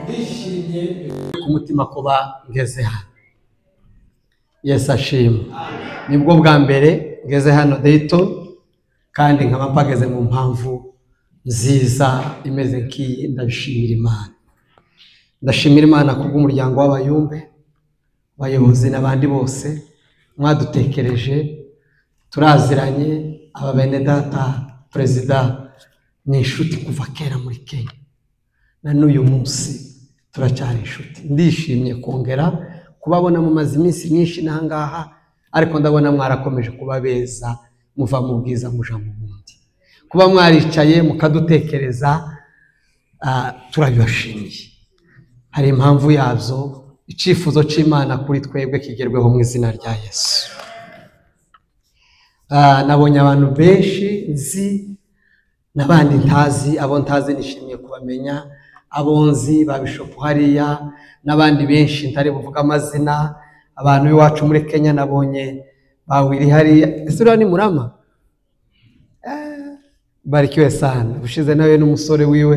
ndishimye ku mutima kuba ngeze hano. Yesu ashimwe. Nibwo bwa mbere ngeze hano Dayton, kandi nkaba mpageze mu mpamvu nziza imeze nk'iyi. Ndabishimira Imana. Ndashimira Imana kubw'umuryango w'abayumbe, abayobozi n'abandi bose mwadutekereje. Turaziranye, aba bene data, perezida ni inshuti kuva kera muri Kenya, na n'uyu munsi turacyari inshuti. Ndishimye kongera kubabona mu mazi iminsi myinshi n'ahangaha, ariko ndabona mwarakomeje kuba beza, muva mu bwiza muja mu bundi. Kuba mwaricaye mukadutekereza, turabibashimiye. Hari impamvu yazo, icifuzo c'Imana kuri twebwe kigerweho mu izina rya Yesu. Nabonye abantu benshi nzi n'abandi ntazi. Abo ntazi nishimiye kubamenya, abo nzi ba Bishop hariya n'abandi benshi ntari buvuga amazina. Abantu b'iwacu muri Kenya nabonye bawiri hariya. Ese ni Murama? Barikiwe sana. Bushize nawe n'umusore wiwe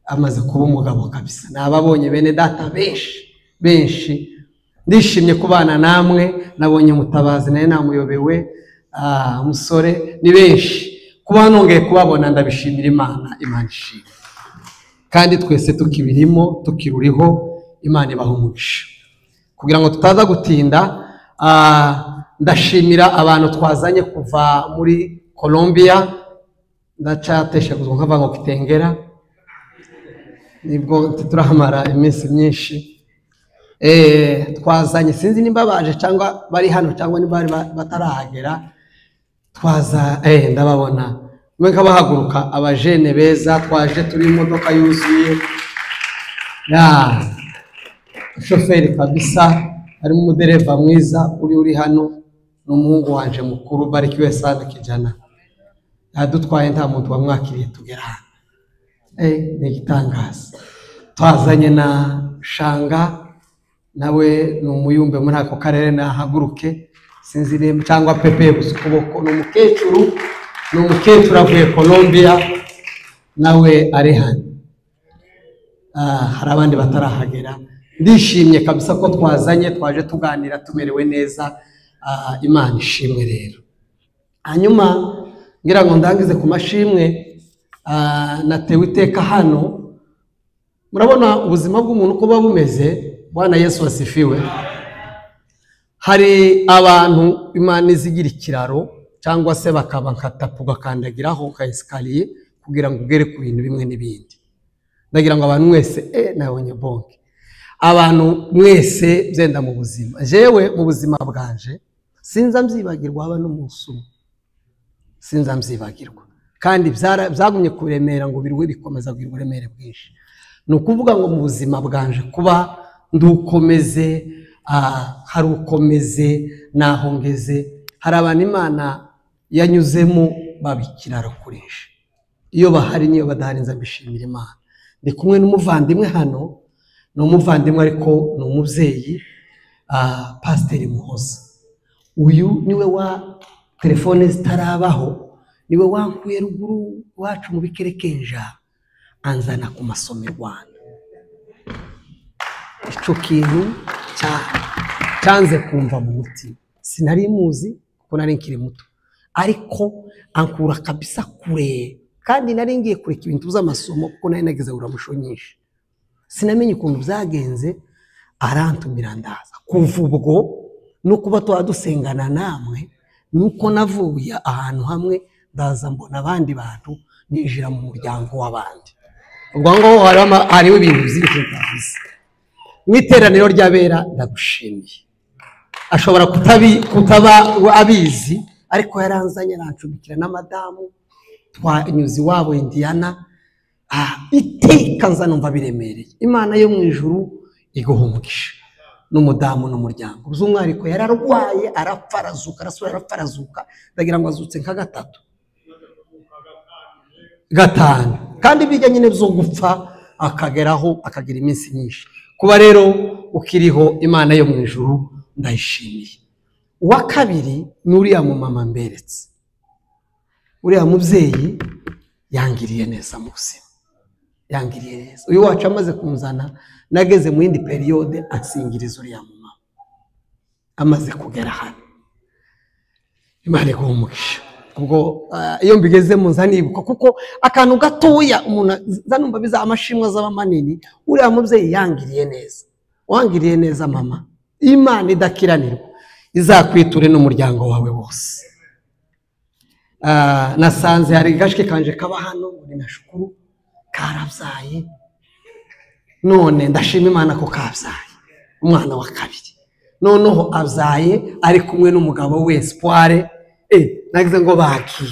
amaze kuba umugabo kabisa. Nababonye bene data benshi. Ndishimye kubana namwe. Nabonye Mutabazi naye namuyobewe, umusore ni benshi. Kuba nongeye kubabona ndabishimira Imana. Imana ishimwe. Kandi twese tukibirimo, tukiruriho, Imana ibaha umugisha. Kugira ngo tutaza gutinda, ndashimira abantu twazanye kuva muri Colombia. Ndacatesha kuzwa nk'avango Kitengera, nibwo turahamara iminsi myinshi. Twazanye, sinzi nimba baje cyangwa bari hano cyangwa nimba batarahagera. Twaza ndababona mwe kabahaguruka, abajene beza. Twaje turi imodoka yuzuye, shoferi kabisa, ari umudereva mwiza. Uri hano n'umuhungu wanje mukuru, barikiwe sana kijana. Yadutwaye nta muntu wamwakiriye tugera hano. Ni igitangaza. Twazanye na Shanga, nawe ni umuyumbe muri ako karere. Nahaguruke, sinzi nimba cyangwa Pepe gusa ukuboko. Ni umukecuru avuye Colombia, nawe ari hano. Hari abandi batarahagera. Ndishimye kabisa ko twazanye, twaje tuganira tumerewe neza. Imana ishimwe rero. Hanyuma ngira ngo ndangize ku mashimwe. Natewe iteka hano. Murabona ubuzima bw'umuntu uko buba bumeze. Bwana Yesu asifiwe. Hari abantu Imana izigira ikiraro, cyangwa se bakaba nkatapu gakandagiraho ka esikariye kugira ngo ugere ku bintu bimwe n'ibindi. Ndagira ngo abantu mwese nabonye bonke. Abantu mwese byenda mu buzima. Jewe mu buzima bwanje sinza mzibagirwa haba n'umunsi umwe. Sinza mzibagirwa. Kandi byagumye kuremera ngo birwe bikomeza kugira uremere bwinshi. Ni ukuvuga ngo mu buzima bwanje kuba ndukomeze, hari ukomeze naho ngeze. Hari abantu Imana yanyuzemo babikiraro kuresha. Iyo bahari niyo badahari nza mbishimira Imana. Ndi kumwe n'umuvandimwe hano. Ni umuvandimwe ariko ni umubyeyi, Pasiteri Muhoza. Uyu niwe wa telefone zitarabaho, niwe wankuye ruguru wacu mu Bikerekenja anzana ku masomo Rwanda. Ico kintu cyanze kumva mu mutima. Sinari muzi kuko nari nkiri muto, ariko ankura kabisa kure. Kandi nari ngiye kureka ibintu by'amasomo kuko nari nageze uramushonyisha. Sinamenye ukuntu byagenze, arantumira ndaza. Kuva ubwo no kuba twadusengana namwe, nuko navuye ahantu hamwe ndaza mbona abandi bantu, ninjira mu muryango w'abandi. Ubwo ngo hariho ibintu byinshi ndavuze. Mwiteraniro ry'abera ndagushimiye. Ashobora kutaba abizi, ariko yaranzanye arancubikira na madamu twanyuze iwabo Indiana. Iteka nza numva biremereye. Imana yo mu ijuru iguha umugisha. N'umudamu n'umuryango. By'umwihariko yararwaye arapfarazuka, arasubira arapfarazuka. Ndagira ngo azutse nka gatanu. Kandi bijya nyine byo gupfa akageraho akagira iminsi myinshi. Kuba rero ukiriho, Imana yo mu ijuru ndayishimiye. Uwa kabiri ni uriya mu mama mberetse. Uriya mubyeyi yangiriye neza mu buzima, yangiriye neza. Uyu wacu amaze kumuzana, nageze mu yindi periode ansingiriza uriya mama amaze kugera hano. Imana iguhe umugisha. Ubwo iyo mbigeze mu nzanibuka, kuko akantu gatoya umuntu zanumva biza amashimwe azaba manini. Uriya mubyeyi yangiriye neza, wangiriye neza mama. Imana idakiranirwa izakwiture n'umuryango wawe wose. Nasanze hari gashike kanje kaba hano muri Nashukuru karabyaye, none ndashima Imana ko kabyaye umwana wa kabiri. Noneho abyaye ari kumwe n'umugabo we Espoir. Nagize ngo bakiye,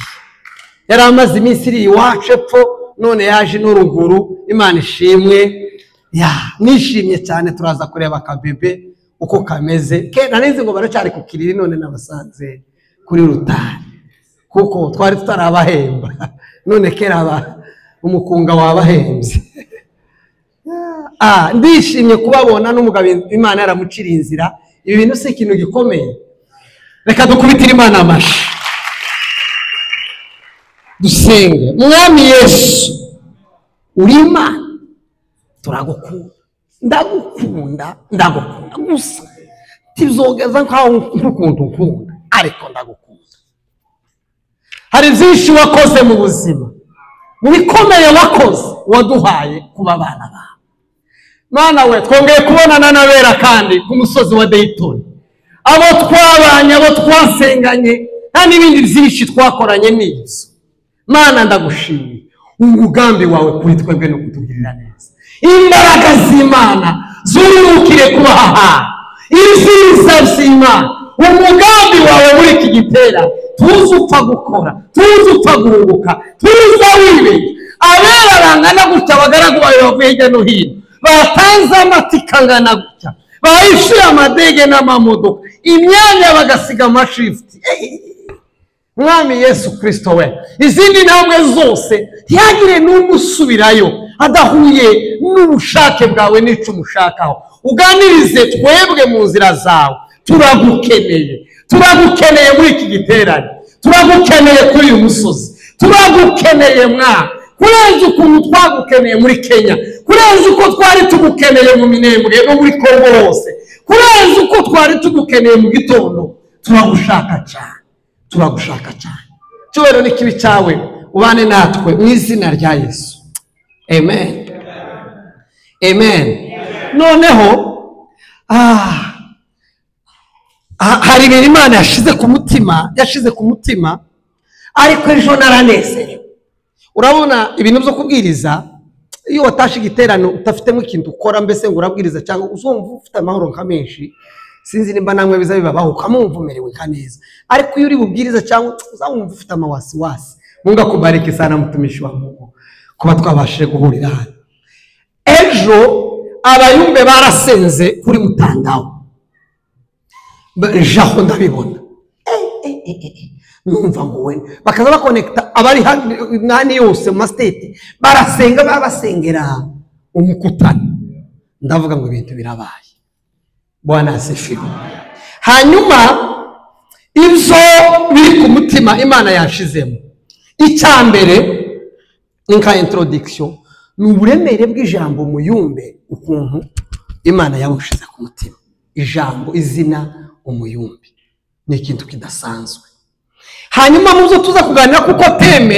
yari amaze iminsi iri iwacu epfo, none yaje n'uruguru. Imana ishimwe. Nishimye cyane. Turaza kureba akabebe uko kameze. Narizi ngo baracyari ku kiriri, none nabasanze kuri rutari kuko twari tutarabahemba. None kera umukunga wabahembye. Ndishimye kubabona n'umugabo Imana yaramuciriye inzira. Ibi bintu si ikintu gikomeye. Reka dukubitire Imana amashi dusenge. Mwami Yesu, uri Imana, turagukunda, ndagukunda gusa tizogeza nkaho nk'ukuntu ukunda, ariko ndagukunda. Hari byinshi wakoze mu buzima, mu bikomeye wakoze, waduhaye kuba abana bawe. Mana we, twongeye kubonana n'abera kandi ku musozi wa Dayton, abo twabanye, abo twasenganye, nta n'ibindi byinshi twakoranye n'ibyo. Mana ndagushimiye, umugambi wawe kuri twebwe no kutugirira neza. Imbaraga z'Imana zurukire kubaha, ibyiza by'Imana, umugambi wawe muri iki gitera tuzi upfa gukora, tuzi upfa guhubuka, tuzi wibeye. Abera bangana gutya, abagaragu bawe bavuye hirya no hino, batanze amatika angana gutya, bayishyuye amadege n'amamodoka, imyanya bagasiga amashifuti. Mwami Yesu Kristo we, izindi ntambwe zose ntihagire n'umusubirayo adahuye n'ubushake bwawe n'icyo umushakaho. Uganirize twebwe mu nzira zawe. Turagukeneye, turagukeneye muri iki giterane, turagukeneye kuri uyu musozi, turagukeneye mwana, kurenza ukuntu twagukeneye muri Kenya, kurenza uko twari tugukeneye mu Minembwe no muri Kongo hose, kurenza uko twari tugukeneye mu gitondo. Turagushaka cyane, turagushaka cyane. Cyubahiro n'ikibi cyawe ubane natwe mu izina rya Yesu. Amen. Amen. Noneho hari ibintu Imana yashize ku mutima, ariko ejo naranezerewe. Urabona ibintu byo kubwiriza, iyo watashe igiterano utafitemo ikintu ukora, mbese ngo urabwiriza cyangwa uzumva ufite amahoro nka menshi, sinzi nimba namwe bizabibabaho ukamumva umerewe neza. Ariko iyo uri bubwiriza cyangwa uzamwumva ufite amawasiwasi. Mungu akubariki sana mtumishi wa Mungu kuba twabashije guhurira hano. Ejo abayumbe barasenze kuri Mutandao, jaho ndabibona, numva ngo we bakaza bakonekta abari nani yose mu state, barasenga babasengera umukutano. Ndavuga ngo ibintu birabaye. Bwana asifiwe. Hanyuma ibyo biri ku mutima Imana yashizemo, icyambere nka introduction ni uburemere bw'ijambo umuyumbe, ukuntu Imana yabushize ku mutima. Ijambo, izina umuyumbe ni ikintu kidasanzwe. Hanyuma muzo tuza kuganira kuko teme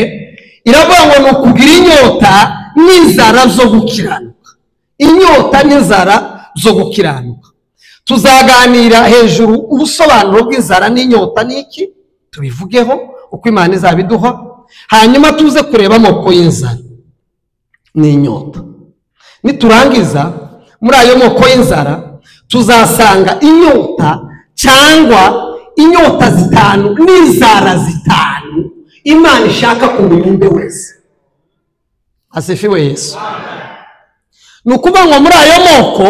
iravuga ngo no kugira inyota n'inzara zo gukiranuka. Inyota n'inzara zo gukiranuka. Tuzaganira hejuru ubusobanuro bw'inzara n'inyota niki, tubivugeho uko Imana izabiduha. Hanyuma tuze kureba amoko y'inzara n'inyota. Niturangiza muri ayo moko y'inzara tuzasanga inyota cyangwa inyota zitanu n'inzara zitanu Imana ishaka ku muyumbe wese. Asifiwe Yesu. Nukuvuga ngo muri ayo moko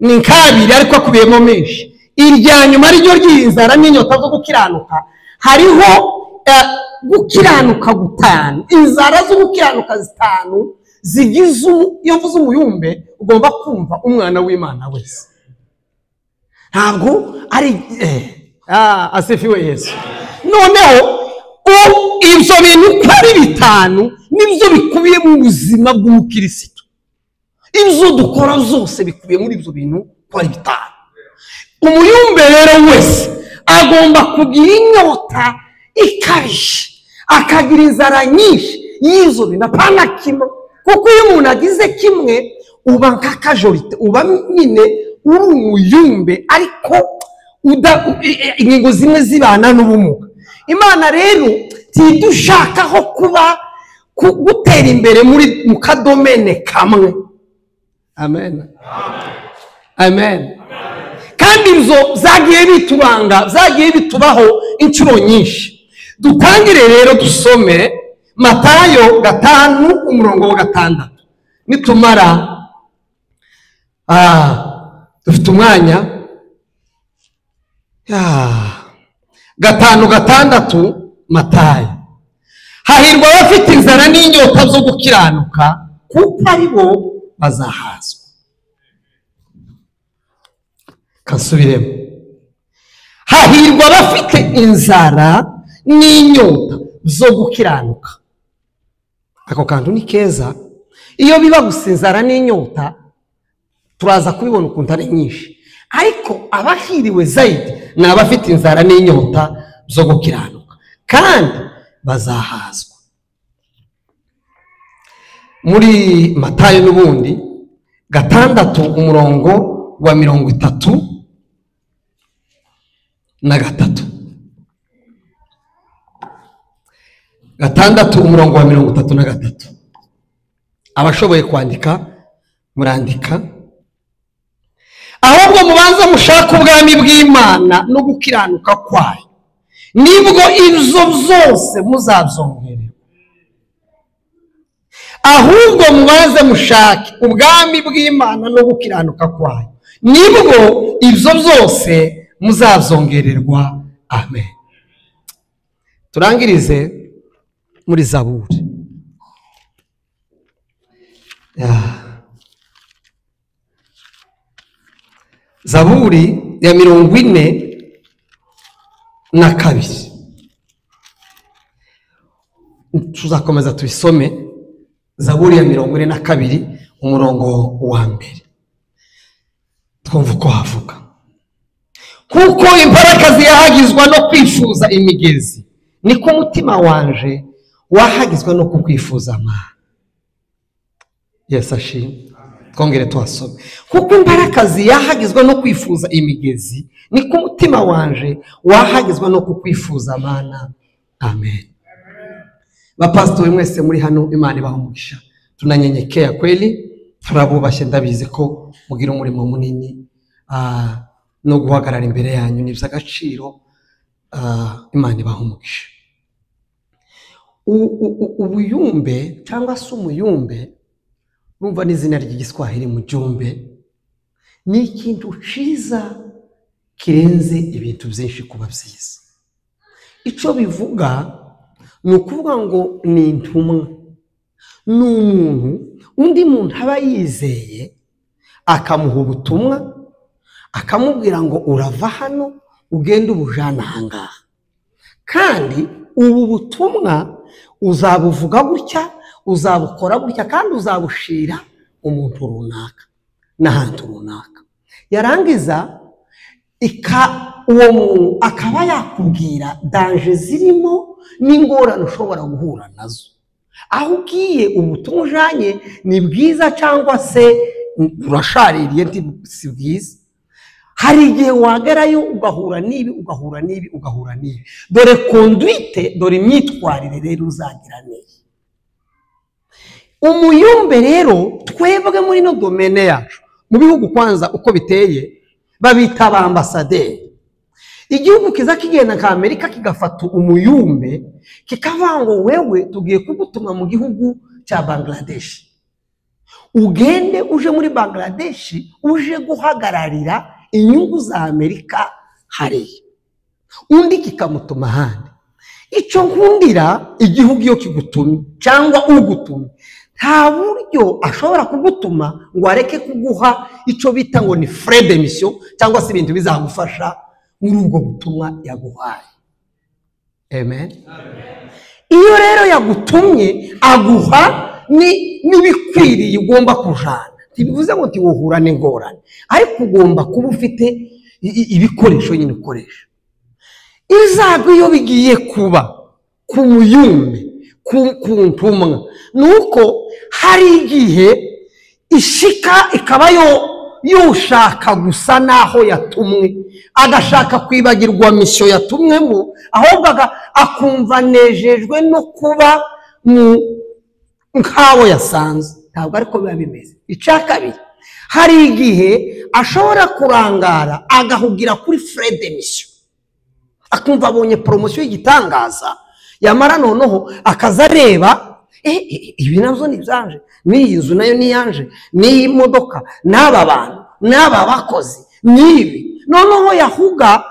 ni nkabiri ariko akubiyemo menshi. Irya nyuma ryo ry'inzara n'inyota zo gukiranuka, hariho gukiranuka gutanu. Inzara zo gukiranuka zitanu zigize iyo mvuze umuyumbe ugomba kumva umwana w'Imana wese. Ntabwo ari asifiwe Yesu. Noneho ibyo bintu ari bitanu nibyo bikubiye mu buzima bw'umukirisitu. Ibyo dukora zose bikubiye muri ibyo bintu kwa bitanu. Umuyumbe rero wese agomba kugira inyota ikabije, akagira inzara nyinshi y'izo bintu, apana kimwe, kuko iyo umuntu agize kimwe uba nk'akajorite, uba nyine uri umuyumbe ariko ingingo zimwe zibana n'ubumuga. Imana rero tidushakaho kuba gutera imbere mu kadomene kamwe. Amen. Amen. Kandi ibyo zagiye bituranga, zagiye bitubaho inshuro nyinshi. Dutangire rero dusome Matayo 5:6. Nitumara dufite umwanya 5:6 Matayo. Hahirwa abafite inzara n'inyota zo gukiranuka, kuko ari bo bazahazwa. Kasubiremo. Hahirwa abafite inzara n'inyota zo gukiranuka. Ako kantu ni keza. Iyo biba gusa inzara n'inyota turaza kubibona ukuntu ari nyinshi, ariko abahiriwe zaidi ni abafite inzara n'inyota zo gukiranuka kandi bazahazwa. Muri Matayo n'ubundi 6:33. 6:33. Abashoboye kwandika murandika. Ahubwo mubanza mushaka ubwami bw'Imana no gukiranuka kwayo, nibwo ibyo byose muzabyongererwa. Ahubwo mubanza mushake ubwami bw'Imana no gukiranuka kwayo, nibwo ibyo byose muzabyongererwa. Amen. Turangirize muri Zaburi. Zaburi ya 42. Tuzakomeza tubisome. Zaburi ya 42 umurongo wa mbere. Twumva uko havuga. Kuko imbaraka ziyahagizwa no kwifuza imigezi, niko umutima wanje wahagizwa no kukwifuza Mana. Yes, ashimwe. Twongere tuhasome. Kuko imbaraka ziyahagizwa no kwifuza imigezi, niko umutima wanje wahagizwa no kukwifuza Mana. Amen. Bapastori mwese muri hano, Imana ibahe umugisha. Tunanyenyekea kweli, turabubashye, ndabizi ko mugira umurimo munini no guhagarara imbere yanyu ni by'agaciro. Imana ibahe umugisha. Ubuyumbe cyangwa se umuyumbe, urumva n'izina ry'igiswahili mujumbe, ni ikintu ciza kirenze ibintu byinshi kuba byiza. Ico bivuga ni ukuvuga ngo ni intumwa, ni umuntu undi muntu aba yizeye, akamuha ubutumwa, akamubwira ngo urava hano ugenda ubujana ahangaha, kandi ubu butumwa uzabuvuga gutya, uzabukora gutya, kandi uzabushira umuntu runaka n'ahantu runaka. Yarangiza uwo muntu akaba yakubwira danje zirimo n'ingorane ushobora guhura nazo. Aho ugiye ubutumwa ujanye ni bwiza cyangwa se urashaririye si bwiza. Hari igihe wagerayo ugahura n'ibi, ugahura n'ibi, ugahura n'ibi. Dore conduite, dore imyitwarire rero uzagira neza. Umuyumbe rero twebwe muri no domene yacu, mu bihugu kwanza uko biteye babita abambasaderi. Igihugu kiza kigenda nka Amerika kigafata umuyumbe kikavango, wewe tugiye kugutuma mu gihugu cya Bangladesh, ugende uje muri Bangladesh uje guhagararira inyungu za Amerika hariya, undi kikamutuma handi. Ico nkundira igihugu iyo kigutumye cyangwa ugutumye, nta buryo ashobora kugutuma ngo areke kuguha ico bita ngo ni frais de mission cyangwa se ibintu bizagufasha muri ubwo butumwa yaguhaye. Amen. iyo rero yagutumye aguha n'ibikwiriye ugomba kujana. Ntibivuze ngo ntiwuhura n'ingorane, ariko ugomba kuba ufite ibikoresho nyine ukoresha. Izago iyo bigiye kuba ku muyumbe, ku ntumwa, nuko hari igihe ishika ikaba yoshaka gusa naho yatumwe, agashaka kwibagirwa misiyo yatumwemo, ahubwo akumva nejejwe no kuba nk'abo yasanze. Ntabwo ariko biba bimeze. Icya kabiri, hari igihe ashobora kurangara agahugira kuri frais de mission, akumva abonye promotion y'igitangaza, yamara noneho akazareba ibi nabyo nibyanje, n'iyi nzu nayo niyanje, n'iyi modoka, n'aba bantu, n'aba bakozi, n'ibi. Noneho yahuga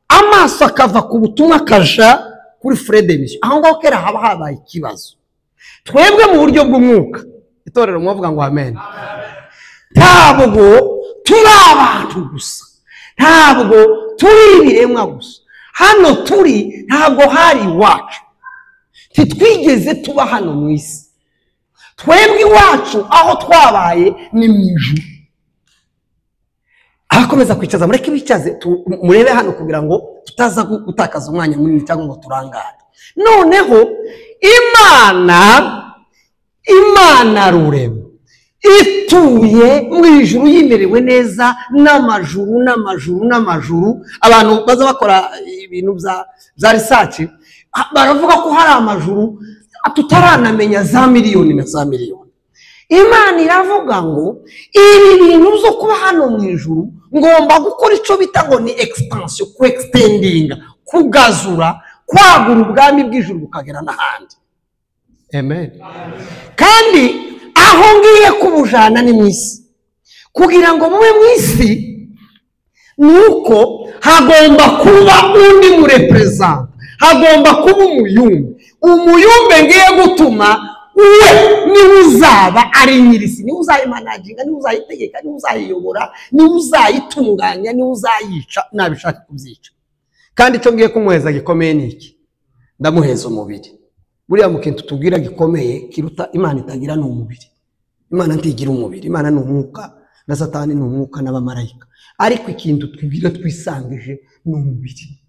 amaso akava ku butumwa akaja kuri frais de mission. Aho ngaho kera haba habaye ikibazo. Twebwe mu buryo bw'umwuka, itorero mwavuga ngo amen, ntabwo turi abantu gusa, ntabwo turi ibiremwa gusa. Hano turi ntabwo hari iwacu, titwigeze tuba hano mu isi. Twebwe iwacu aho twabaye ni mu ijuru. Akomeza kwicaza, mureke bicaze murebe hano kugira ngo tutaza gutakaza umwanya munini cyangwa ngo turangare. Noneho Imana rurema ituye mu ijuru yimerewe neza, n'amajuru. Abantu baza bakora ibintu bya research baravuga ko hari amajuru tutaranamenya za miliyoni na za miliyoni. Imana iravuga ngo ibi bintu byo kuba hano mu ijuru ngomba gukora icyo bita ngo ni expansion, ku extending, kugazura, kwagura ubwami bw'ijuru bukagera n'ahandi. Amen. Kandi aho ngiye kubujana ni mu isi, kugira ngo mube mu isi nuko hagomba kuba undi murepresenta, hagomba kuba umuyumbe ngiye gutuma uwe niwe uzaba ari nyirisi, niwe uzayimanaginga, niwe uzayitegeka, niwe uzayiyobora, niwe uzayitunganya, niwe uzayica nabishaka kubyica. Kandi icyo ngiye kumuheza gikomeye ni iki? Ndamuheza umubiri. Buriya mu kintu tubwira gikomeye kiruta Imana itagira ni umubiri. Imana ntigira umubiri, Imana ni umwuka, na Satani ni umwuka n'abamarayika. Ariko ikintu twibwira twisangije ni umubiri.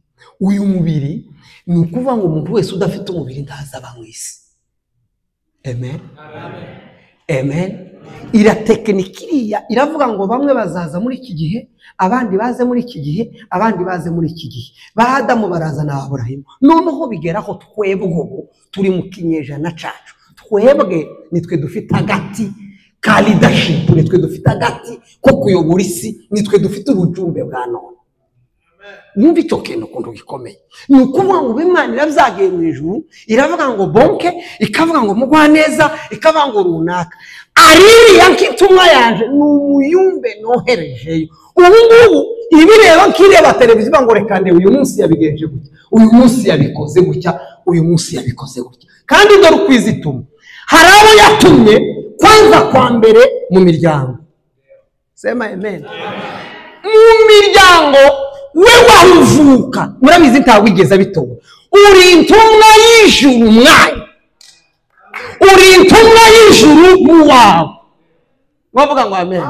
Uyu mubiri ni ukuvuga ngo umuntu wese udafite umubiri ntazaba mu isi. Amen. Amen. Ira tekinikiriya iravuga ngo bamwe bazaza muri iki gihe, abandi baze muri iki gihe, abandi baze muri iki gihe. Ba Adamu baraza na Aburahamu. Noneho bigeraho twebwe ubu turi mu kinyejana cacu. Twebwe nitwe dufite agati ka leadership, nitwe dufite agati ko kuyobora isi, nitwe dufite ubujumbe bwa none. Numva icyo kintu kuntu gikomeye. Ni ukuvuga ngo Imana iravyagiye mu ijuru, iravuga ngo bonke, ikavuga ngo mugwaneza, ikavuga ngo runaka. Aririya nkitumwa yanje ni umuyumbe noherejeyo. Ubu ngubu ibireba nkireba televiziyo ngo rekande uyu munsi yabigenje gutya, uyu munsi yabikoze gutya, uyu munsi yabikoze gutya. Kandi dore ukwizituma, hari abo yatumye kwanza kwa mbere mu miryango. Sema amen. Mu miryango we wahuvuka, murabizi ntawigeza bitoba. Uri intumwa y'ijuru mwanya, uri intumwa y'ijuru mu wawe. Wavuga ngo amen.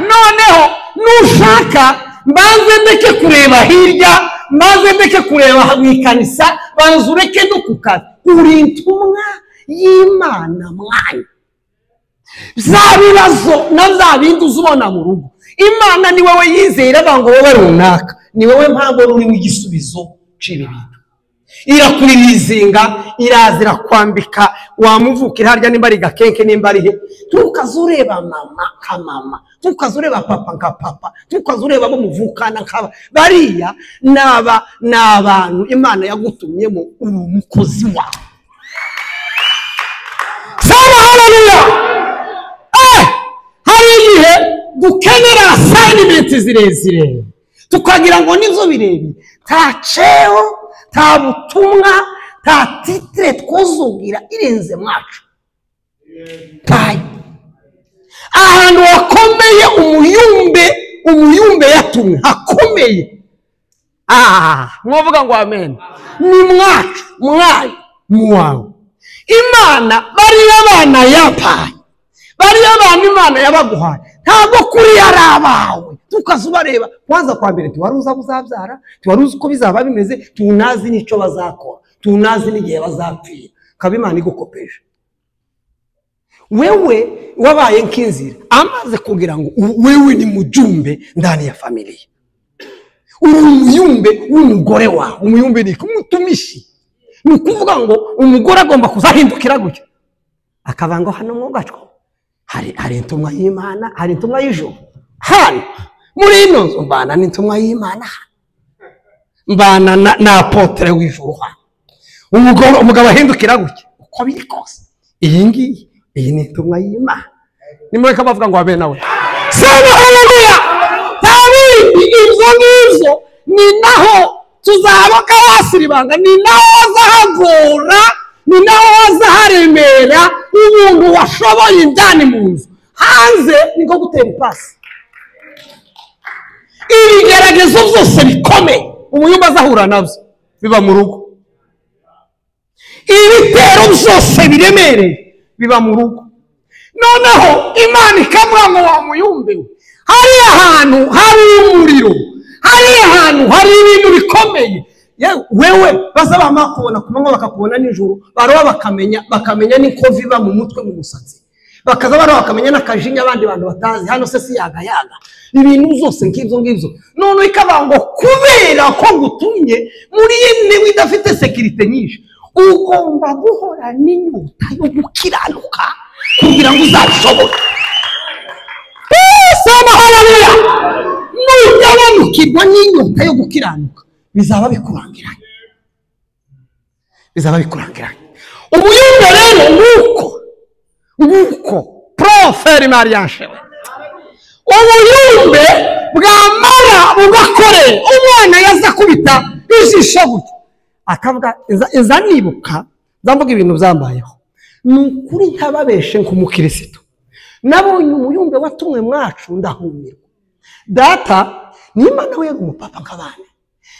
Noneho nushaka mbanze ndeke kureba hirya, mbanze ndeke kureba mu ikanisa, banze ureke no kukazi. Uri intumwa y'Imana mwanya. Za bibazo na za bindi uzubona mu rugo, Imana ni wowe yizera bango wowe runaka, ni wowe mpamvu uri mu igisubizo cibi bintu. Irakuririzinga, irazira kwambika, wamuvukira harya nimba ari gakenke nimba ari he, tukazureba mama ka mama, tukazureba papa nka papa, tukazureba bo muvukana nkaba. Bariya n'abantu Imana yagutumyemo uri umukozi wawe. Sala haleluya. Hari igihe dukenera assignment zirezire, tukagira ngo nizo birebi, nta ceo, nta butumwa, nta titre twuzugira irenze mwacu. Tayi ahantu hakomeye umuyumbe yatumwe hakomeye. Mwavuga ngo amen. Ni mwacu, mwayo, muwawe. Imana bariya bana yampaye, bariya bana Imana yabaguhaye ntabwo kuri yari abawe. Tukazubareba kwanza kwa mbere tiwari uza buzabyara, tiwari uzi uko bizaba bimeze, tunazi n'icyo bazakora, tunazi n'igihe bazapfira, kaba Imana igukopeje. Wewe wabaye nk'inzira amaze kugira ngo wewe ni mujumbe ndani ya familia, uri umuyumbe w'umugore wawe. Umuyumbe ni kumutumishi, ni ukuvuga ngo umugore agomba kuzahindukira gutya akavango hano mwogacwo hari intumwa y'Imana, hari intumwa y'ijuru hano muri ino nzu. Mbana n'intumwa y'Imana, mbana na apotre w'ijuru hano. Umugabo ahindukira gutya uko biri kose. Iyi ni intumwa y'Imana. Nimureka bavuga ngo abe nawe sema haleluya. Tabindi ibyo ngibyo ni naho tuzaboka wasiribanga, ni naho wazahagora, ni naho wazaharemera umuntu washoboye indani mu nzu. Hanze niko gutera ipasi. Ibigeragezo byose bikomeye umuyumba azahura nabyo biba mu rugo. Ibitero byose biremereye biba mu rugo. Noneho Imana ikamura ngo wa muyumbe, hari ahantu hari umuriro, hari ahantu hari ibintu bikomeye. Wewe bazaba makubona kumanywa bakakubona nijoro, baroba bakamenya n'inkovi iba mu mutwe mu musatsi, bakaza baroba bakamenya n'akajinya abandi bantu batazi. Hano se si yaga ibintu byose ngibyo. None ikabango kubera ko gutumye muri yemwe widafite security nyinshi, ugomba guhora n'inyota yo gukiranuka kugira ngo uzabishobore. Sema haleluya. Nujya n'inyota yo gukiranuka bizaba bikurangiranye. Umuyumbe rero nguko proferi Marianche, ubuyumbe bwamara bugakore umwana yaza kubita ijisho gutya akavuga iza nibuka zamvuga ibintu byambayeho. Nukuri ntababeshe nk'umukristo, nabonye umuyumbe watumwe mwacu ndahumirwa. Data nimba nawe yari umupapa nk'abana,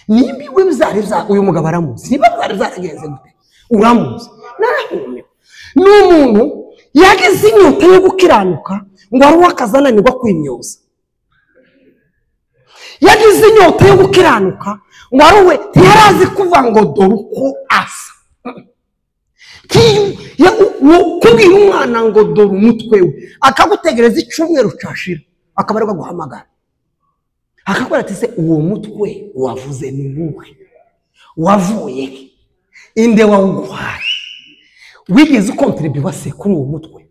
nimba we bizari uyu mugabo aramuzi, niba bizari zaragenze gute uramuzi. Narahumirwa n'umuntu yagize inyota yo gukiranuka ngo ari wakazananirwa kwimyoza, yagize inyota yo gukiranuka ngo ari we ntiyarazi kuva ngo dore uko asa. Kubwira umwana ngo dore umutwe we akagutegereza icyumweru cashira akabarwa guhamagara akakora ati se uwo mutwe wavuze ni uwuhe, wavuye inde wawuguhaye, wigeze ukontribuwa se kuri uwo mutwe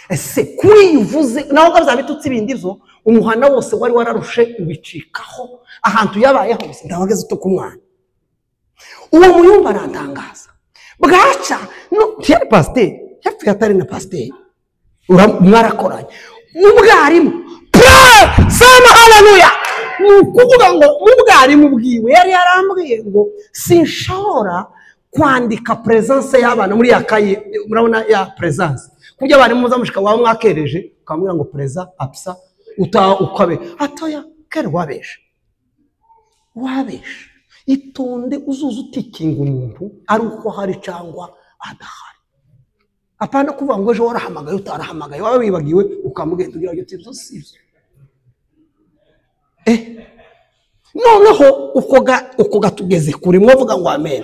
ese kuri uvuze naho gazabitutse ibindi byo umuhana wose wari wararushe ubicikaho ahantu yabaye hose ndabageze uto kumwana. Uwo muyumba arantangaza bwaca no tiye pasteur yapfuye atari na pasteur mwarakoranye n'ubwarimu. Sema haleluya. Nukuvuga ngo ubwarimu bwiwe yari yarambwiye ngo sinshobora kwandika presence y'abana muri yakaye. Murabona ya presence kujya bari muza mushika wawe mwakereje ukamubwira ngo preza apsa ukabe atoya kere wabesha itonde uzuza utikinga umuntu ari uko hari cyangwa adahari. Apana kuvuga ngo ejo warahamagaye utarahamagaye wawe wibagiwe ukamugenda ugira ngo tibyo sivyo. Noneho uko gatugeze kuri mwovuga ngo amen.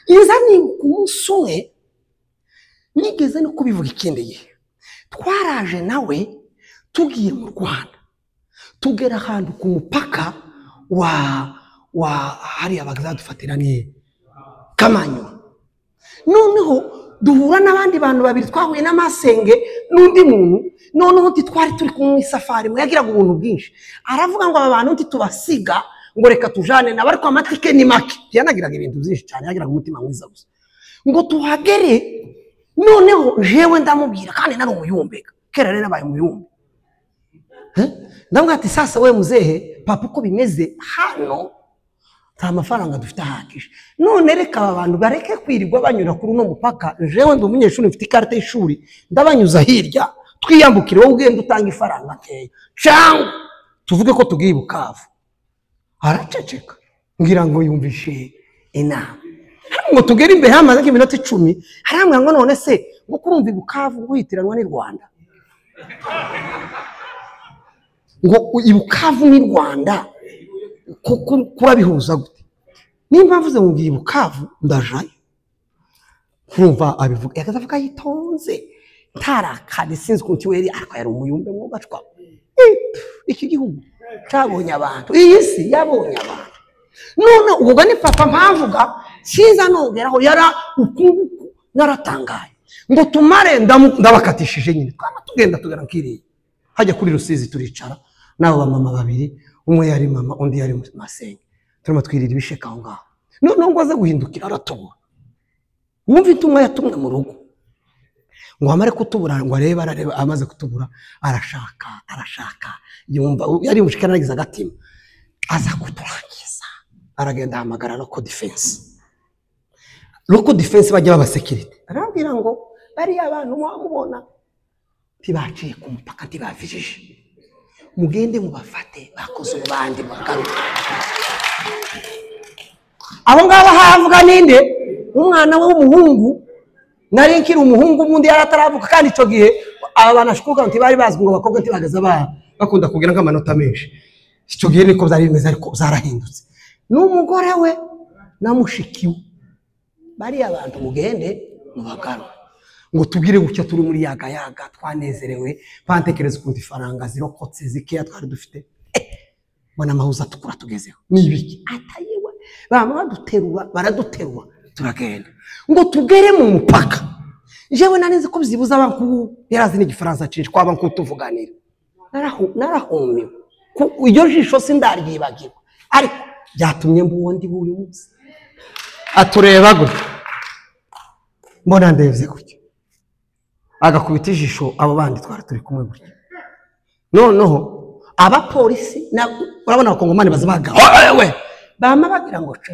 Iza ni umusumwe nigeze no kubivuga ikindi gihe twaraje nawe tugiye mu Rwanda tugera ahantu ku mupaka wa hari abagazadufatira ni Kamanyu. Noneho duhura n'abandi bantu babiri twahuye n'amasenge n'undi muntu. Noneho twari turi ku safari mwagiraga ubuntu bwinshi, aravuga ngo aba bantu tubasiga ngo reka tujane na bari kwa matike ni make. Yanagiraga ibintu byinshi cyane, yagiraga umutima mwiza gusa ngo tuhagere. Noneho jewe ndamubwira kandi nari umuyumbe kera rero nabaye umuyumbe. Ndamubwira ati sasa we muzehe papa uko bimeze hano nta mafaranga dufite ahagije, none reka aba bantu bareke kwirirwa banyura kuri uno mupaka. Jewe ndi umunyeshuri mfite ikarita y'ishuri ndabanyuza hirya twiyambukire wowe ugenda utanga ifaranga nkeya cyangwa tuvuge ko tugiye Bukavu. Araceceka ngira ngo yumvishe inama. ngo tugere imbere hamaze nk'iminota 10 haramwe ngo none se ngo kurumva ibukavu guhitiranwa ni Rwanda ngo ibukavu ni Rwanda kurabihuza gute nimba mvuze ngo ibukavu ndajaye kumva abivuga yakazavuga yitonze tarakane sinzi kunti weri ariko yari umuyumbe mu gacwa iki gihugu cyabonye abantu iyi si yabonye abantu none ubwo ni papa mpavuga sinza nogeraho yara ukunguku naratangaye ngo tumare ndabakatishije nyine twama tugenda tugana nkiriye hajya kuri Rusizi turicara nabo ba mama babiri umwe yari mama undi yari Masenge turimo twirira ibisheka aho ngaho none ngo aze guhindukira aratubura wumva itumwa yatumwe mu rugo ngo amare kutubura ngo areba amaze kutubura arashaka yumva yari umushikanagiza agatima aza kuturangiza aragenda hamagara local defense bajya baba security arambwira ngo bari abantu mwamubona tibaciye ku mupaka tibavijije mugende mubafate bakoze ubandi bagaruka abo ngabo havuga ninde umwana w'umuhungu nari nkiri umuhungu mundi yarataravuka kandi ico gihe abana shukuka nti bari bazwi ngo bakobwa ntibagaza bakunda kugira nk'amanota menshi ico gihe niko byari bimeze ariko zarahindutse n'umugore we namushikiwe bari abantu mugende mubagaruka ngo tubwire gucya turi muri yaga twanezerewe pantekereza kundi faranga zirokotse zikeya twari dufite bona amahuza tukura tugezeho nibiki atayiwe bama baraduterura turagenda ngo tugere mu mupaka jewe nanize ko byibuza abantu yarazi n'igifaransa cinshi kwaba nko tuvuganira narahumiwe iyo jisho sindaryibagiwe ariko byatumye mbuwondi buyu munsi atureba gutya mbona ndevye gutya agakubita ijisho abo bandi twari turi kumwe gutya noneho abapolisi urabona abakongomani bazabaga we bama bagira ngo ce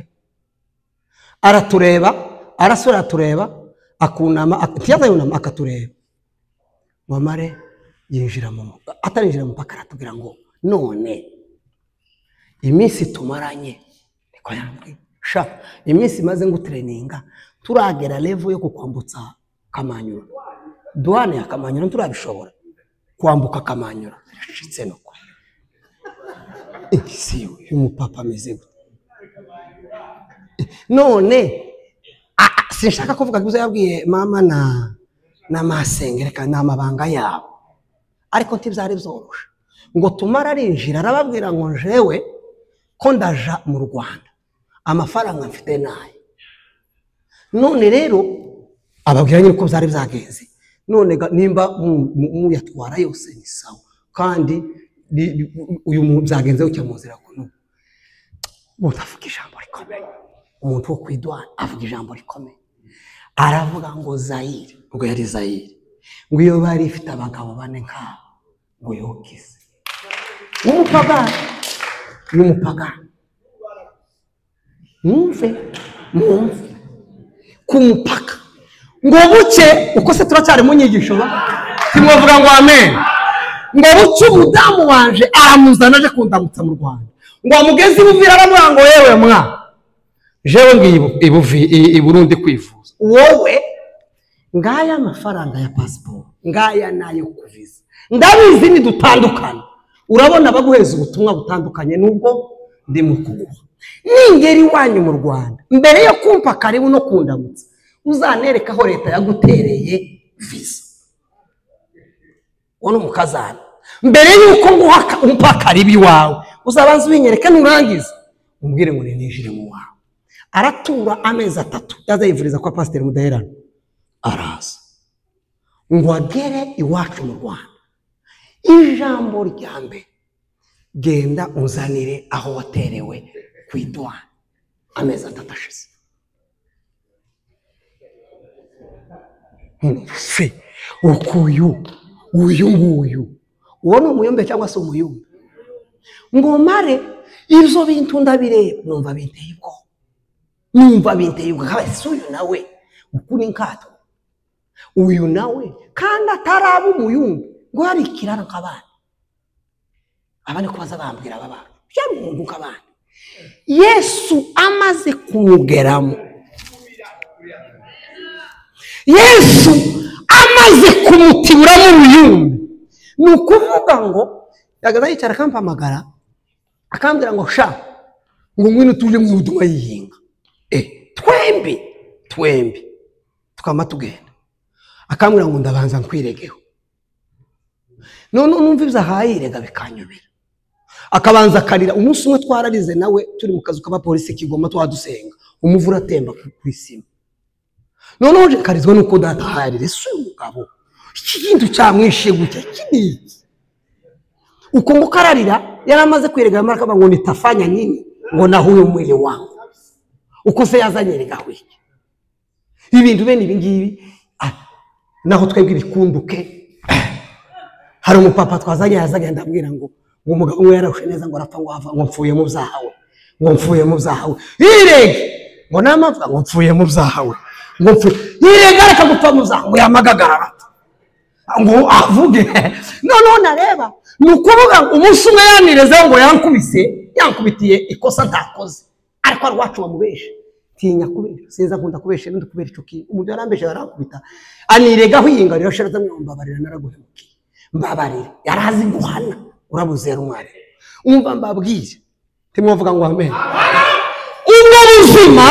aratureba arasura atureba akunama yunama akatureba wamare yinjira mu atarinjira mu mpaka aratubwira ngo none iminsi tumaranye niko yambwiye sha iminsi maze ngo traininga turagera level yo kukwambutsa Kamanyura douane ya Kamanyura turabishobora kwambuka Kamanyura shitse no kwa si umupapa ameze none sinshaka kuvuga ko yabwiye mama na Masenge reka namabanga yabo ariko ntibyari byorosha ngo tumara arinjira arababwira ngo jewe ko ndaja mu Rwanda amafaranga mfite naye none rero ababwira nyine ko byari byagenze none nimba muyatwara yose ni sawa kandi uyu byagenze ucyamuzira kuno mutavuga ijambo rikomeye umuntu wo kwidwana avuga ijambo rikomeye aravuga ngo Zaire ubwo yari Zaire ngo iyo bari ifite abagabo bane nk'abo ngo yokize n'umupagani mwumve ku mupaka ngo buke uko se turacyari mu nyigisho timwavuga ngo amen ngo buke umudamu wanje aramuzana aje kundamutsa mu Rwanda ngo amugeze ibuvira aramuha ngo yewe mwa jewe ngiye i Burundi kwivuza wowe ngaya amafaranga ya passport ngaya nayo kuviza ndabizi ni dutandukana urabona baguheza ubutumwa butandukanye nubwo ndi mu kuguha ningeri wanyu mu Rwanda mbere yo kumpa karibu no kundamutsa uzanereka aho leta yagutereye visa wono mukazana mbere yuko nguha umpa karibi wawe uzabanza ubinyereke nurangiza umbwire ngo ninjire mu wawe aratura amezi 3 yazayivuriza kwa Pasteur Mudaherano araza ngo agere iwacu mu Rwanda ijambo ryambe genda unzanire aho waterewe kwidwana amezi 3 ashize se uyu uwo ni umuyumbe cyangwa se umuyumbe ngo mare ibyo bintu ndabireba numva binteye ubwo kabese uyu nawe ukuri nkato uyu nawe kandi ataraba umuyumbe ngo hari ikiraro nk'abandi abane kubaza bambwira abana cyangwa umuntu nk'abandi Yesu amaze kumugeramo Yesu amaze kumutibura mu ruyumbe, ni ukuvuga ngo yagaza yicara akampamagara akambwira ngo sha ngo ngwino tuje mu butumwa yihinga. Twembi tukama tugenda, akambwira ngo ndabanza nkwiregeho. None numva ivyahayirega bikanyobera, akabanza akarira. Umunsi umwe twararize nawe turi mu kazu k'abapolisi Kigoma twadusenga, umuvura atemba kwisima. None uje karizwa nuko data harire se umugabo ikintu cyamwishe gutya kiniki. Uko ngo kararira yaramaze kwirega maraka ngo nitafanya nini ngo na huyo mwili wangu. Uko se yazanyerega hwiki. Ibintu bene ibingibi naho twebwe bikunduke. Hari umupapa twazanye yazanye ndabwira ngo umugabo umwe yarashe neza ngo arapfa ngo ava ngo mfuye mu byahawe. Ngo mfuye mu byahawe. Irege ngo namapfa ngo mfuye mu byahawe. Ngo mfuye irege areka gupfa mu byahawe yamagagarara. Ngo avuge none nareba nukuvuga umunsi umwe yanireze ngo yankubitiye ikosa ntakoze ariko arwacu bamubeshe tinya kubesha sinza kunda kubesha ndi kubera ico ki umuntu yarambeshe yarankubita anirega hwinga rero sharaza mbabarira naraguhemukiye mbabarira yarazi guhana urabuze rumwari umva mbabwire timwovuga ngo amen ubwo buzima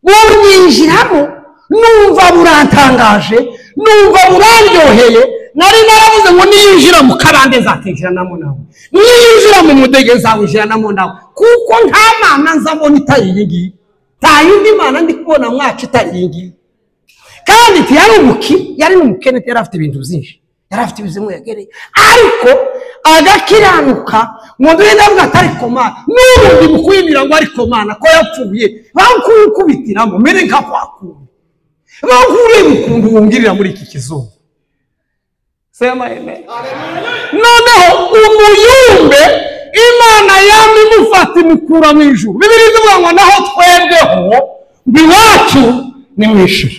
bunyinjiramo numva burantangaje numva burandyoheye nari naravuze ngo niyinjira mu kabande zakinjiranamo nawe niyinjira mu mudege zawinjiranamo nawe kuko nta mana nzabona itayingi nta yindi mana ndi kubona mwacu itayingi kandi yari umukene yari afite ibintu byinshi yari afite ibizimu yagereye ariko agakiranuka ngo ndavuga atari komana n'ubundi bukwimira ngo ari komana ko yapfuye bakubitiramo mere nka kwakuye bakure bukundu wungirira muri iki kizungu. Sema amen. Noneho umuyumbe Imana yamwe mufata imukura mu ijuru. Bibiri bivuga ngo naho twebweho biwacu ni mwishuru.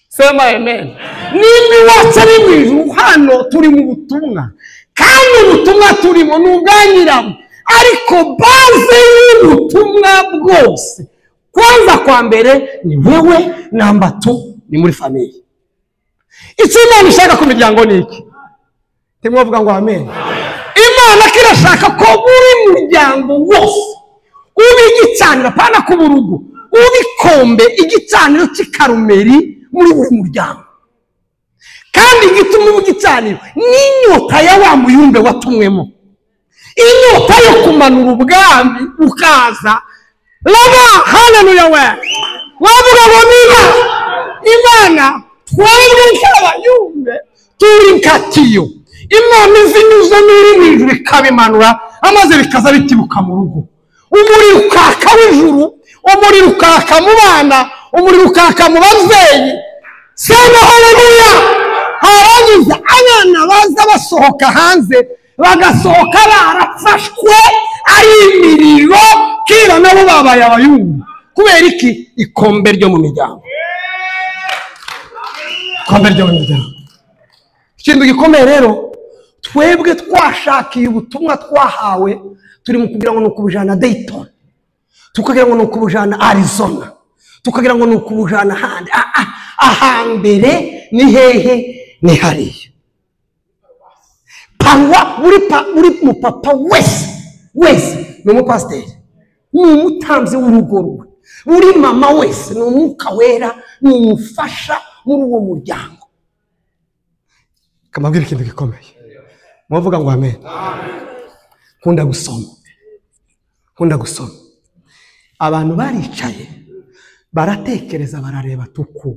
Sema amen. Nimbi wacu ari mu ijuru hano turi mu butumwa. Kandi ubutumwa turimo nubwanyiramo. Ariko baze y'ubutumwa bwose. Kwanza kwa mbere ni wewe, namba 2 ni muri familia. Imana ishaka ku miryango niki? Timwovuga ngo amen. Imana kirashaka ko buri muryango wose ubigicanira pana ku burugu, ubikombe igicaniro cy'ikarumeri muri buri muryango. Kandi igituma ubigicanira n'inyota ya wa muyumbe watumwemo. Inyota yo kumanura ubwami ukaza. Lama haleluya we. Wavuga ngo niba Imana twebwe nk'abayumbe turi nkatiyo. Imana izinyuza n'iri ijuru ikabimanura amaze bikaza bitibuka mu rugo. Umuriro ukaka w'ijuru, umuriro ukaka mu bana, umuriro ukaka mu bavyeyi. Sema haleluya. Harangiza abana baza basohoka hanze bagasohoka barafashwe ari imiriro kira nabo babaye abayumbe. Kubera iki? Ikombe ryo mu miryango. Ikombe ryo mu miryango. Ikintu gikomeye rero twebwe twashakiye ubutumwa twahawe turi mu kugira ngo nukubujana Dayton, tukagira ngo nukubujana Arizona, tukagira ngo nukubujana handi ahambere ni hehe ni hariya. Pangwa buri mupapa wese ni umupasiteri, ni umutamzi w'urugo rwe, buri mama wese ni umwuka wera, ni umufasha muri uwo muryango. Kamabwira ikintu gikomeye. Mwavuga ngo amen. Kunda gusoma. Abantu baricaye baratekereza barareba tuko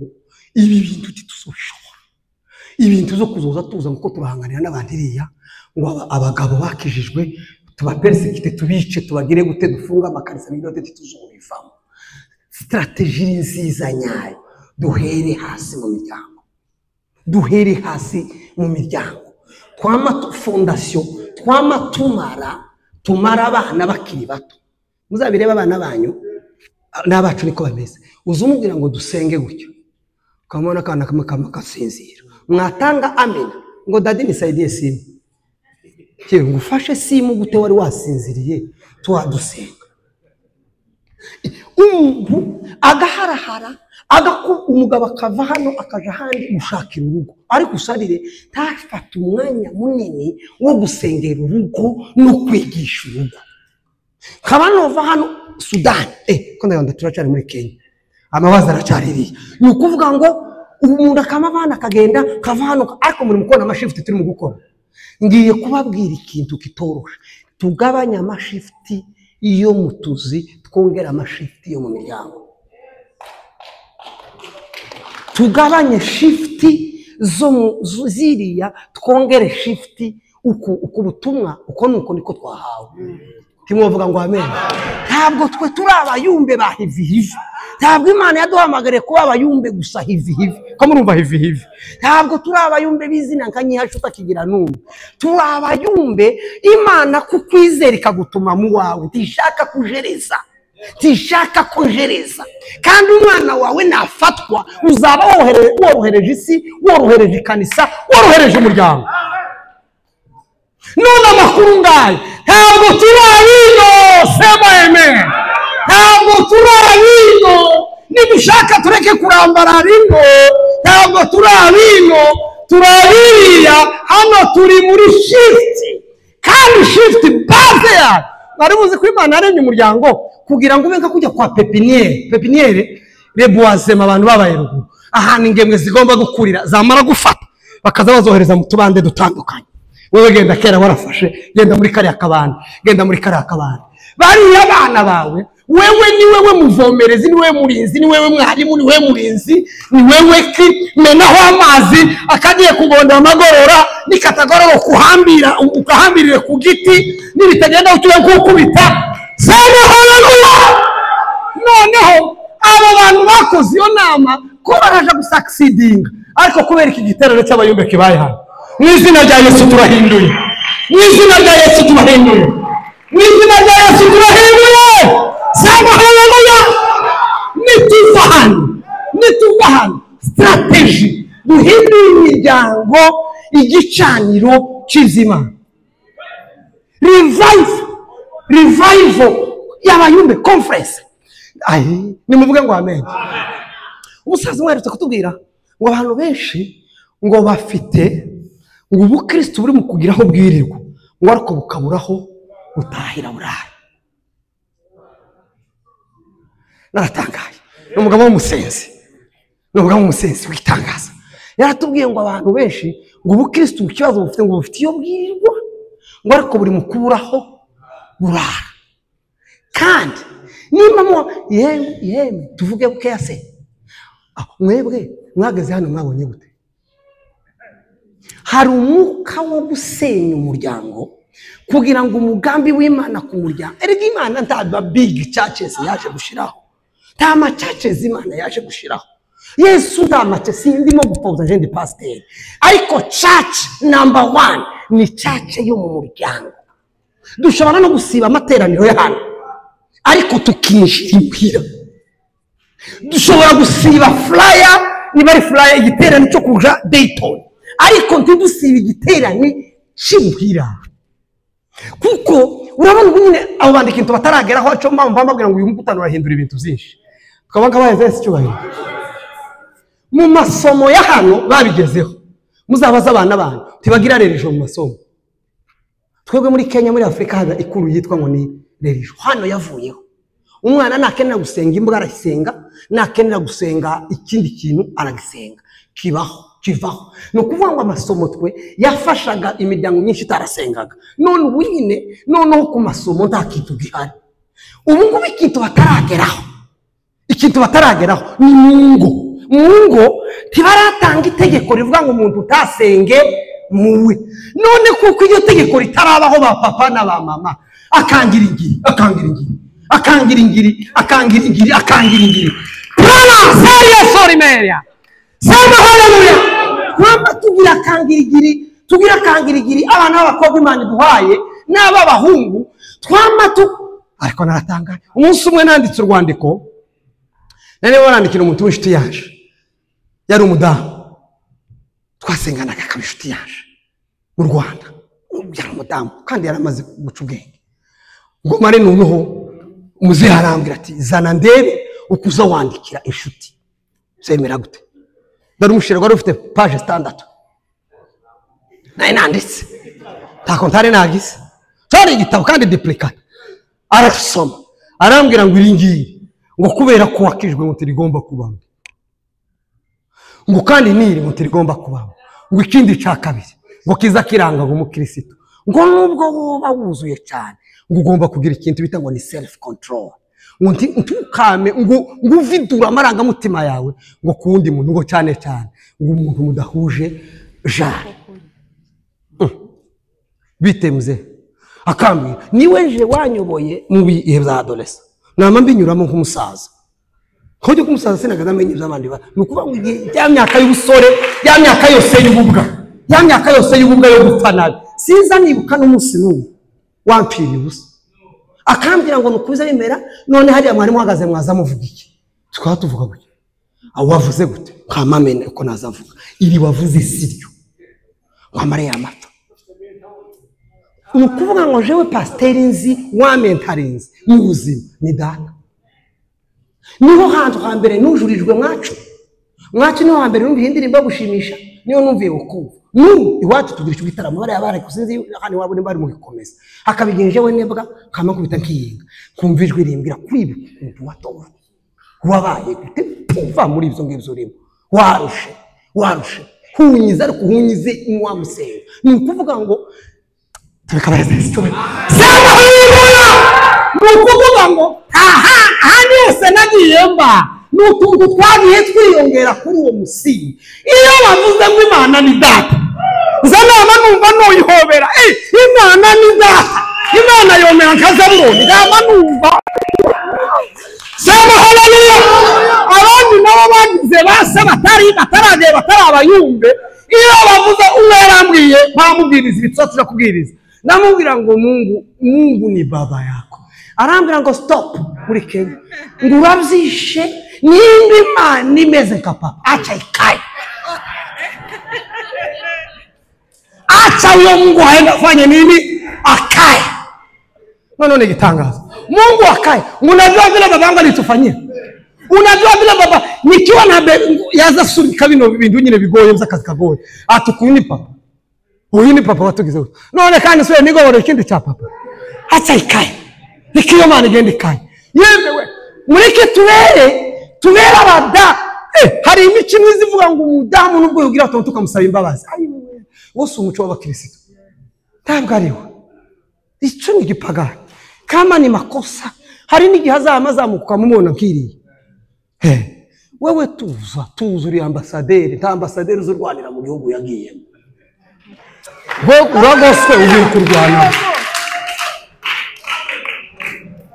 ibi bintu tituzoshobora. Ibintu zo kuzoza tuza nkuko turahanganira n'abandiriya ngo abagabo bakijijwe tubapersekite tubice tubagire gute dufunga amakarisa birote tituzobivamo. Strategy nziza nyayo duhere hasi mu miryango. Twama fondation twama tumara abana bakiri bato. Muzabireba abana banyu n'abacu niko bameze. Uzumubwira ngo dusenge gutyo kamona kana kasinzira mwatanga amen ngo dadi nisaidie simu cyo ngufashe simu gute wari wasinziriye twadusenga. Umuntu agaharahara umugabo akava hano akaja handi gushakira urugo, ariko usarire ntafata umwanya munini wo gusengera urugo no kwigisha urugo. Kaba nova hano Sudan, ko ndabona turacari muri Kenya, amabaza aracaririye. Ni ukuvuga ngo umuntu akamavana akagenda kava hano, ariko muri mukona amashifti turi mu gukora. Ngiye kubabwira ikintu kitorosha, tugabanya amashifti iyo mutuzi, twongera amashifti yo mu miryango. Tugabanye shifti zo ziriya, twongere shifti uko butumwa, uko nuko niko twahawe. Timwovuga ngo amen. Ntabwo twe turi abayumbe ba hivi. Ntabwo Imana yaduhamagare kuba abayumbe gusa hivi. Ko murumva hivi. Ntabwo turi abayumbe bizina nkanyihasha utakigira numwe. Turi abayumbe Imana kukwizera ikagutuma mu wawe, tishaka kujereza. Tishaka kujereza. Kandi umwana wawe nafatwa, uzaba worohereje isi, worohereje kanisa, worohereje umuryango. None amakuru ngayo, ntabwo turi abino, sema amen. Ntabwo turi abino, nidushaka tureke kurambara rino. Ntabwo turi abino, turabiriya. Hano turi muri shift, kandi shift base ya bari muzi ko Imana aremye umuryango kugira ngo ube nka kujya kwa pepiniere reboisema abantu babaye ruguru, ahantu ingemwe zigomba gukurira, zamara gufata bakaza bazohereza mu tubande dutandukanye. Wewe genda kera warafashe, genda muri kare akabana, genda muri kare akabana. Bari abana bawe, wewe ni wewe muvomerezi, ni wewe murinzi, ni wewe mwarimu, ni wewe murinzi, ni wewe menaho amazi akagiye kugonda amagorora, nikatagorora kuhambira, ukahambirire ku giti, nibitagenda utuye kukubita. Sema haleluya. Noneho abo bantu bakoze iyo nama ko baraje gusucceedinga, ariko kubera iki giterane cy'abayumbe kibaye hano. Mwizina rya Yesu turahinduye. Mwizina rya Yesu turahinduye. Mwizina rya Yesu turahinduye. Sema haleluya. Nituvahana strategy duhindura imiryango igicaniro cy'izima. Revival y'abayumbe conference. Nimuvuge ngo amen. Umusaza mweretse kutubwira ngo abantu benshi ngo bafite ngo ubukristo buri mu kugiraho bwirirwa, ngo ariko bukaburaho utahira burayi. Naratangaye. N'umugabo w'umusenzi witangaza yaratubwiye ngo abantu benshi ngo ubukristo ikibazo bufite ngo bufite iyo bwirirwa, ngo ariko buri mu kuburaho burara. Kandi nimba yeme tuvuge bukeya se, mwebwe mwageze hano mwabonye gute? Hari umwuka wo gusenya umuryango kugira ngo umugambi w'Imana ku muryango. Erega Imana nta big churches yaje gushiraho, nta ma churches Imana yaje gushiraho. Yesu nta mace sindimo gupauza jendi pasteur, ariko church number 1 ni church yo mu muryango. Dushobora no gusiba amateraniro y'ahantu, ariko tukinjira. Dushobora gusiba flyer, niba ari flyer igiterane cyo kuja Dayton, ariko ntidusiba igiterane cy'ubuhira. Kuko urabona nyine abo bandika into batarageraho aco mbambabwira ngo uyu mukutano urahindura ibintu byinshi. Twabanga bayeze cyubahiro. Mu masomo ya hano babigezeho. Muzabaza abana bantu tibagira rerejo mu masomo. Twebwe muri Kenya, muri Afrika haza ikuru yitwa ngo ni rerejo. Hano yavuyeho. Umwana nakenera gusenga imbwa aragisenga, nakenera gusenga ikindi kintu aragisenga. Kivaho. No kuvuga ngo amasomo twe yafashaga imiryango myinshi itarasengaga. None ubu nyine noneho ku masomo nta kintu gihari. Ubu ngubu ikintu batarageraho ni Mungu tibaratanga itegeko rivuga ngo umuntu utasenge muwe. None kuko iyo tegeko ritarabaho ba papa na ba mama akangira ingiri. Prana sorry Maria. Sema haleluya. Kwamba tugira kangirigiri abana b'abakobwa Imana duhaye n'aba bahungu twama ariko naratanga. Umunsi umwe nanditse urwandiko, nane warandikira umuntu w'inshuti yaje, yari umudamu twasenganaga kabishuti yaje mu Rwanda, yari umudamu kandi yaramaze guca ubwenge. Ngo mare noneho umuze harambwira ati zana ndebe ukuza wandikira inshuti. semera gute dore umushinga wari ufite page standard naye nanditse nta kontare nagize cyari igitabo kandi duplicate arasoma arambwira ngo iringiri ngo kubera ko wakijwe ngo tirigomba kubaho ngo kandi niri ngo tirigomba kubaho ngo ikindi cya kabiri ngo kiza kiranga ngo umukristo ngo nubwo woba wuzuye cyane ngo ugomba kugira ikintu bita ngo ni self control ngo ntukame ngo uvidura amarangamutima yawe ngo kundi muntu ngo cyane cyane ngo umuntu mudahuje jari bitemze akambwira niwe nje wanyoboye mu bihe bya adolescence nama mbinyuramo nk'umusaza kujye kumusaza sinaga amenye iby'abandi ba nukuba ngo ya myaka y'ubusore ya myaka yose y'ububwa ya myaka yose y'ububwa yo gupfa nabi siza nibuka n'umunsi n'umwe wampiriye ubusa akambwira ngo nukubiza bimera none hariya mwari muhagaze mwaza muvuga iki tukaba tuvuga gute aho wavuze gute nkamamene uko nazavuga iri wavuze siryo nkamare y'amata nukuvuga ngo jewe pasiteri nzi wa mentarinzi mu buzima ni data niho hantu hambere nujurijwe mwacu niho hambere numva indirimbo gushimisha niyo numviye ukumva iwacu tugira icyo gitaramo bari abari kusinzi kandi wabone bari mu gikomeza akabigenje we nebwa kama kubita nkiyinga kumva ijwi rimbira kwibi umuntu watowe wabaye gute pumva muri ibyo ngibyo urimo warushe hunyiza ariko hunyize umwa musenga ni ukuvuga ngo tubikabaze sitobe sema haleluya ni ukuvuga ngo ahandi hose nagiye mba n'utuntu twagiye twiyongera kuri uwo musingi iyo bavuze ngo Imana ni data zanama numva noyihobera Imana ni data Imana yomera nkazaburo ngama numva sema haleluya abandi nabo bagize base batarabayumve iyo bavuze umwerambwiye bamubwiriza ibitsotse kubwiriza namubwira ngo Mungu ni baba yako arambwira ngo stop muri Kenya ngo urabyishe nimba Imana imeze nka papa acha ikaye acha huyo Mungu aende afanye nini akae none gitangaza Mungu akae unajua vile babangu alitufanyia unajua vile baba nikiwa na yaza surika bino bintu nyine bigoye mzakazi kagoye atukuni papa uyu ni papa watugize none kandi swe nigobore kindi cha papa acha ikaye nikiyo Mana igende ikaye yemewe mureke tubera abada hari imikino izivuga ngo umudamu nubwo yugira tonto kamusaba imbabazi wose umuco w'abakristo ntabwo ariwe icyo ni gipagani kama ni makosa hari n'igihe amazamuka mumubona nkiriye wewe tuza uri ambasaderi nta ambasaderi uzurwanira mu gihugu yagiyemo uragoswe ugiye kurwana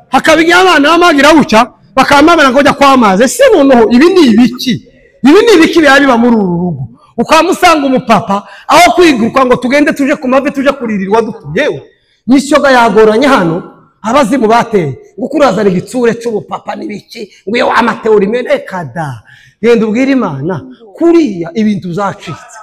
hakabigira abana bamagira gucya bakamamana ngo jya kwamaze se noneho ibi ni ibiki biba muri uru rugo ukamusanga umupapa aho kwiguruka ngo tugende tuje ku mave tuje kuririrwa dutuyewe nisyoga yagoranye hano abazimu bateye ngo kurazana igitsure cy'ubupapa nibiki ngo iyo amateori mene kada genda ubwira Imana kuriya ibintu zacitse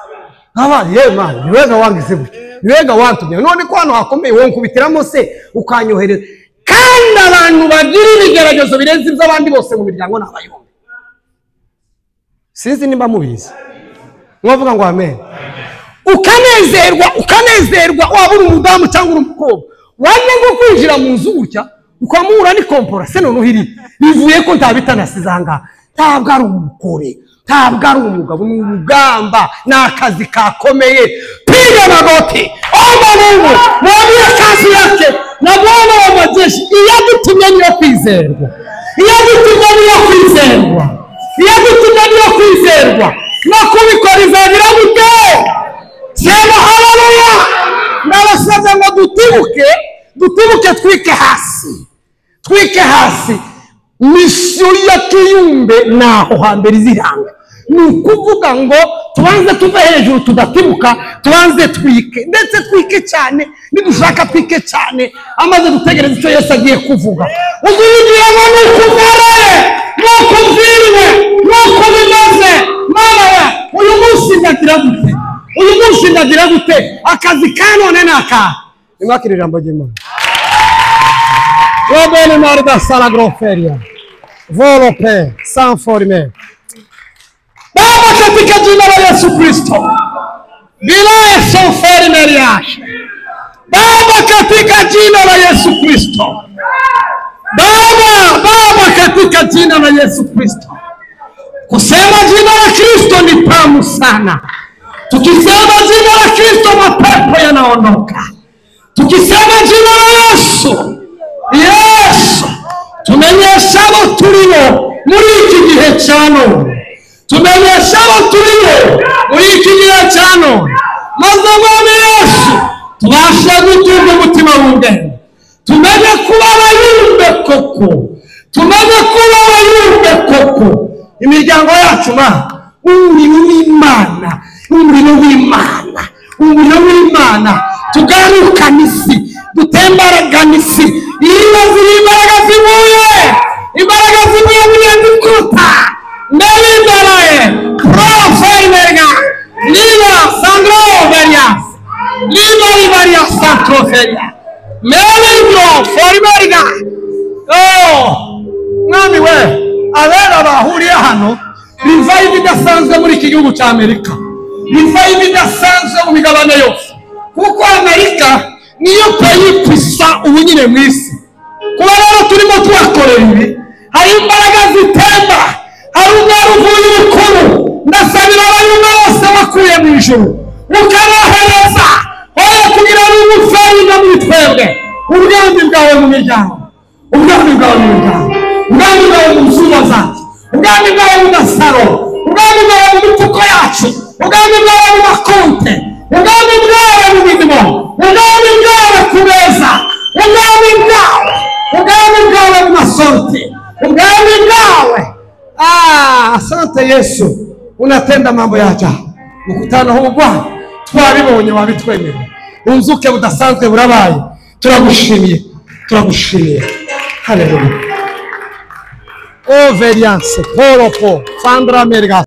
abaye Imana niwega wangize gute niwega wantumye none ko hano hakomeye wo nkubitiramo se ukanyohereza kandi abantu bagira ibigeragezo birenze iby'abandi bose mu miryango n'abayumva sinzi nimba mubizi mwavuga ngo amen ukanezerwa wabura umudamu cyangwa umukobwa wanne ngo kwinjira mu nzu gutya ukamura ni kompora se none uhiri bivuye ko ntabitanasizanga ntabwo ari umukore ntabwo ari umugabo n'urugamba n'akazi kakomeye piga magoti omba Mungu mwambie kazi yake na Bwana wa majeshi iyagutumye niyo kwizerwa no kubikora izagira gute sema haleluya ndabasaba ngo dutibuke twike hasi misiyo ya kiyumbe naho hambere iziranga ni ukuvuga ngo tubanze tuve hejuru tudatibuka tubanze twike ndetse twike cyane nidushaka twike cyane amaze dutegereza icyo Yesu agiye kuvuga uzugira ngo nuko bimaze mama uyu munsi ndagira gute akazi kanone naka imwakira ijambo ry'Imana Robene marda sala groferia volo pe sans forme Baba, katika jina la Yesu Kristo, bila soferi meriash. Baba, katika jina la Yesu Kristo. Baba, katika jina la Yesu Kristo. Kusema jina la Kristo ni tamu sana. Tukisema jina la Kristo mapepo yanaondoka. Tukisema jina la Yesu, tumenyesha turimo muri iki gihe cyano. Tumenyesha turimo muri iki gihe cyano. Maze mwami Yesu tubashe gutunga umutima w'ubwenge. Tumenye kuba abayumbe koko. Tumenye kuba abayumbe koko. Imiryango yacu umuriro w'Imana, umuriro w'Imana, umuriro w'Imana. Tugarukana isi, dutembaragana isi. Imbaraga zivuye, imbaraga zivuye muri Egiputa. Melindaraye, Profermerga, Liba Sandroverias, Liba Santroferia, Melindro Formerga. Mwami we, abera bahuriye hano, revive idasanzwe muri iki gihugu cya Amerika. Revive idasanzwe mu migabane yose. Kuko Amerika niyo pays puissant ubu nyine mu isi. Kuba rero turimo tubakorera ibi, hari imbaraga zitemba, hari umwari uvuye ubukuru. Ndasabira abayumva bose bakuye mu ijuru, ukabahereza hoya kugira ngo umuferinga muri twebwe. Ubwami bwawe mu miryango, ubwami bwawe mu miryango, ubwami bwawe mu nzuba zacu, ubwami bwawe mu masaro, ubwami bwawe mu mifuko yacu, ubwami bwawe mu makonte, ubwami bwawe mu mirimo, ubwami bwawe ku meza, ubwami bwawe mu masorti, ubwami bwawe. Asante Yesu, unatenda mambo ya ajabu. Mkutano huu Bwana twabibonye wabitwemerera. Unzuke budasanzwe burabaye. Turagushimiye. Haleluya. Overiance, Poropo, Sandra Merga.